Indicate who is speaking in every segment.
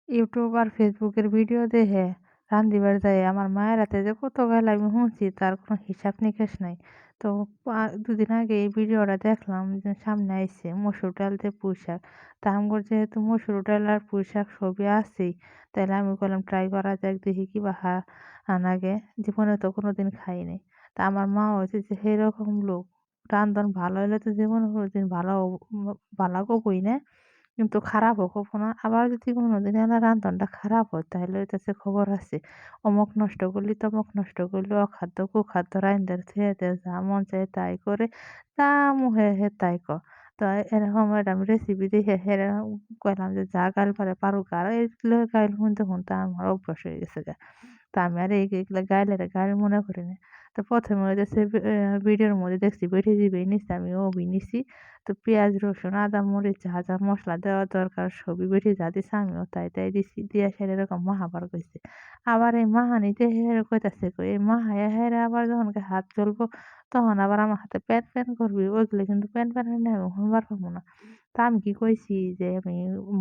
Speaker 1: YouTube আর ফেসবুকের video দেখে রান্ধিবার যাই আমার মায়ের হাতে যে কত গাল আমি শুনছি তার কোনো হিসাব নিকাশ নাই। তো দুদিন আগে এই ভিডিওটা দেখলাম যে সামনে আইছে মসুর ডাল দিয়ে পুঁই শাক। তা আমগর যেহেতু মসুর ডাল আর পুঁই শাক সবই আছেই, তাইলে আমি বললাম ট্রাই করা যাক দেখি কিবা আনাগে। জীবনে তো কোনোদিন খাই নাই। তা আমার মা হচ্ছে যে সেরকম লোক, রান্ধন ভালো হলে তো জীবনে কোনোদিন ভালো কবই না, কিন্তু খারাপও কখনো না। আবার যদি কোনোদিন এনা রান্ধনটা খারাপ হয় তাহলে হইতাছে খবর আছে। অমুক নষ্ট করলি তমুক নষ্ট করলি, অখাদ্য কুখাদ্য রাইন্দার থুয়া দেয়, যা মন চায় তাই করে, যা মুহে হে তাই ক। তো এরকম একটা আমি রেসিপি দেখে কইলাম যে যা গাইল পারে পারুক। আর এইগুলো গাইল শুনতে শুনতে আমার অভ্যাস হয়ে গেছে গা। তো আমি আর এইগুলা গাইল মনে করি না। তো ১ম এ হইতাছে ভিডিওর মধ্যে দেখছি বেটে দিবেই নিছি, আমি ওবি নিছি। তো পেঁয়াজ, রসুন, আদা, মরিচ যা মসলা দেওয়া দরকার সবই বেটে যা দিছে আমিও তাই দিছি। দিয়া সেরে এরকম মাখাবার কইছে। আবার এই মাখানিতে হেরে কইতাছে এই মাখাইয়া হেরে আবার যখন হাত চলবো তখন আবার আমার হাতে প্যান করবি। ওইগুলো কিন্তু প্যান রান্না আমি কখনো পারবো না। তা আমি কি কইছি যে আমি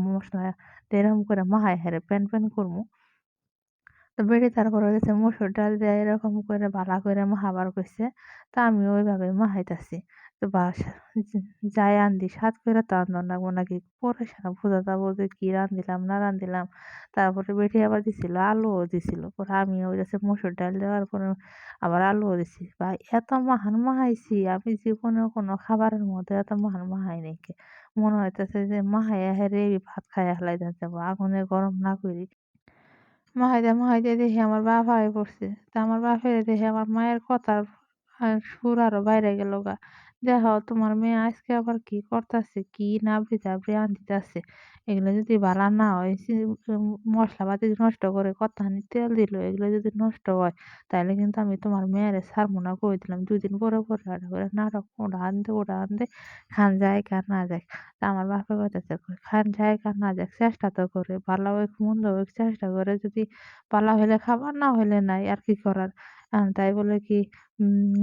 Speaker 1: মসলা দিয়ে এরকম করে মাখায় হেরে প্যান করমু। তো বেড়ে তারপর হইছে মসুর ডাল দিয়া এরকম করে ভালা করে মাখাবার কইছে। তা আমিও ওইভাবে মাখাইতাছি। তো যাই রান্ধি স্বাদ কইরা তো রান্ধন লাগবো নাকি? পরে সেটা বোঝা যাবো যে কি রান্ধিলাম না রান্ধিলাম। তারপরে বেটে আবার দিছিল, আলুও দিছিল। পরে আমিও হইতাছে মসুর ডাল দেওয়ার পরে আবার আলুও দিছি। ভাই এত মাখান মাখাইছি আমি জীবনেও কোনো খাবারের মধ্যে এত মাখান মাখাই নাই। মনে হইতাছে যে মাখাইয়া হেরে ভাত খাইয়া ফেলাইতে যাবো আগুনে গরম না কইরি। মাহাইতে দেখি আমার বাপ আয়া পড়ছে। তা আমার বাপেরে দেখি আমার মায়ের কথার সুর আরো বাইরে গেল গা। দেখো তোমার মেয়ে আজকে আবার কি করতাছে, কি নাবড়ি-চাবড়ি রান্ধিতাছে। এগুলো যদি বালা না হয় মশলাপাতি নষ্ট করে কতখানি তেল দিল, এগুলো যদি নষ্ট হয় তাইলে কিন্তু আমি তোমার মেয়েরে ছাড়বো না কই দিলাম। ২ দিন পরে একটা করে নাটক ওটা আনদে, খান যাইক আর না যাইক। তা আমার বাপে কইতাছে খান যাইক আর না যাইক চেষ্টা তো করে, ভালো হোক মন্দ হোক চেষ্টা করে, যদি পালা হইলে খাবার না হইলে নাই আর কি করার। তাই বলে কি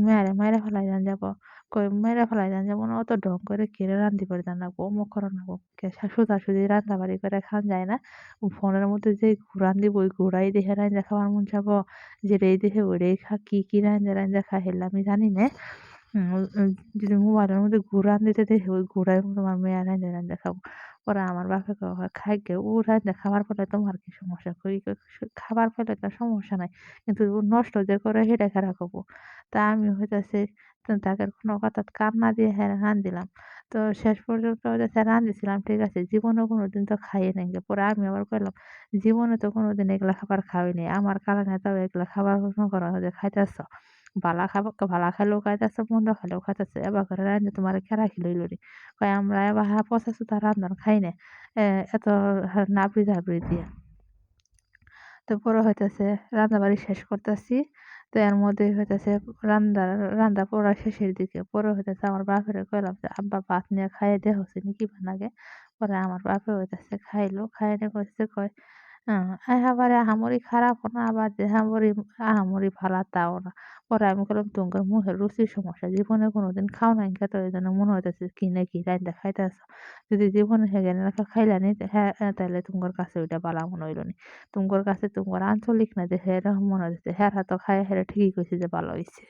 Speaker 1: মেয়েরে মাইরা ফেলাই দেন যাব? কই মাইরা ফেলাই দেন যাব না, অত ঢং করে কেড়ে রান্ধিবার জানা লাগবো, অমুক করা লাগবো। সোজাসুজি রান্দাবাড়ি করে খান যায় না। ফোনের মধ্যে যে ঘুরান দিব ওই ঘুরাই দেখে রাইন্দা খাওয়ার মন যাব, যেটাই দেখে ওইটাই কি রাইন্দা খাই হেলে আমি জানি না। যদি মোবাইলের মধ্যে ঘুরান দিতে দেখি ওই ঘুরাই তোমার মেয়ে রাইন্দা খাবো। পরে আমার বাপে কয় খাইগে ও রাইন্দা খাবার পেলে তোমার কি সমস্যা? কই খাবার পেলে তো সমস্যা নাই। কিন্তু ও নষ্ট যে করে সেটা খারাপ হবো। তা আমি হইতাছে তাদের কোনো কথাত কান না দিয়ে হ্যাঁ রান্ধিলাম। তো শেষ পর্যন্ত হইতাছে রাঁধেছিলাম ঠিক আছে। জীবনেও কোনোদিন তো খাইয়ে নাই গে। পরে আমি আবার কইলাম জীবনে তো কোনোদিন এগুলা খাবার খাওয়াই নাই। আমার কারণে তাও এগুলা খাবার মনে করো যে খাইতেছ। ভালা খাইলেও খাইতেছে, মন্দ খাইলেও খাইতেছে। এবার করে রাইন্দা তোমারে কেডা খিলাইলো রে? কয় আমরা এবার পচা-চোথা রান্ধন খাই না। এত নাবড়ি-ঝাবড়ি দিয়া। তো পরে হইতাছে রান্নাবাড়ি শেষ করতাছি। তো এর মধ্যে হইতাছে রান্দা রান্দা পুরা শেষের দিকে। পরে হইতাছে আমার বাপেরে কইলাম যে, "আব্বা ভাত নিয়া খাইয়া দেখছনি কি বানাগে?" পরে আমার বাপে হইতাছে খাইলো। খাইয়া নিয়ে কয় একেবারে আহামরি খারাপও না আবার যে আহামরি ভালা তাও না। পরে আমি কইলাম, "তুমগো মুখের রুচির সমস্যা। জীবনে কোনোদিন খাও নাই কে তো এইজন্য মনে হইতাছে কি না কি রাইন্দা খাইতাছো। যদি জীবনে হেগেন খাইলানি হ্যাঁ, তাইলে তুমগোর কাছে ওইটা বালা মনে হইল নি। তুমগোর কাছে তুমগোর আঞ্চলিক না দেখে এরকম মনে হইতেছে। হেরা তো খাইয়া হেরা ঠিকই কইছে যে ভালো হইছে।"